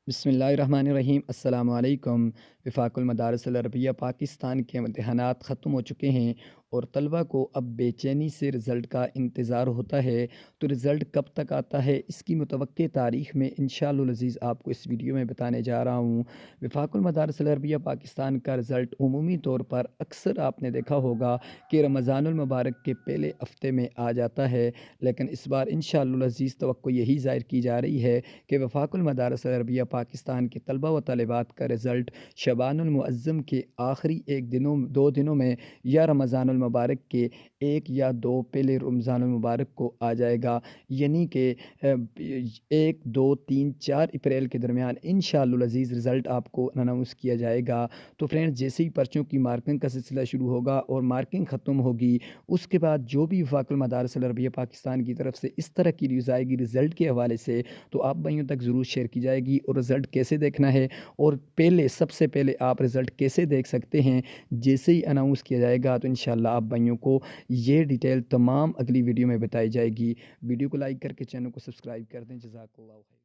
بسم اللہ الرحمن الرحیم السلام علیکم۔ وفاق المدارس العربیہ پاکستان کے امتحانات ختم ہو چکے ہیں اور طلبہ کو اب بے چینی سے رزلٹ کا انتظار ہوتا ہے۔ تو رزلٹ کب تک آتا ہے، اس کی متوقع تاریخ میں انشاءاللہ العزیز آپ کو اس ویڈیو میں بتانے جا رہا ہوں۔ وفاق المدارس العربیہ پاکستان کا رزلٹ عمومی طور پر اکثر آپ نے دیکھا ہوگا کہ رمضان المبارک کے پہلے ہفتے میں آ جاتا ہے، لیکن اس بار انشاءاللہ العزیز توقع یہی ظاہر کی جا رہی ہے کہ وفاق المدارس العربیہ پاکستان کے طلبہ و طالبات کا رزلٹ شعبان المعظم کے آخری دو دنوں میں یا رمضان المبارک کے 1 یا 2 پہلے رمضان المبارک کو آ جائے گا، یعنی کہ 1 2 3 4 اپریل کے درمیان انشاءاللہ العزیز رزلٹ آپ کو اناؤنس کیا جائے گا۔ تو فرینڈ، جیسے ہی پرچوں کی مارکنگ کا سلسلہ شروع ہوگا اور مارکنگ ختم ہوگی، اس کے بعد جو بھی وفاق المدارس العربیہ پاکستان کی طرف سے اس طرح کی نیوز آئے گی رزلٹ کے حوالے سے، تو آپ بھائیوں تک ضرور شیئر کی جائے گی۔ اور رزلٹ کیسے دیکھنا ہے اور سب سے پہلے آپ رزلٹ کیسے دیکھ سکتے ہیں، جیسے ہی اناؤنس کیا جائے گا تو انشاءاللہ آپ بھائیوں کو یہ ڈیٹیل تمام اگلی ویڈیو میں بتائی جائے گی۔ ویڈیو کو لائک کر کے چینل کو سبسکرائب کر دیں۔ جزاک اللہ خیر۔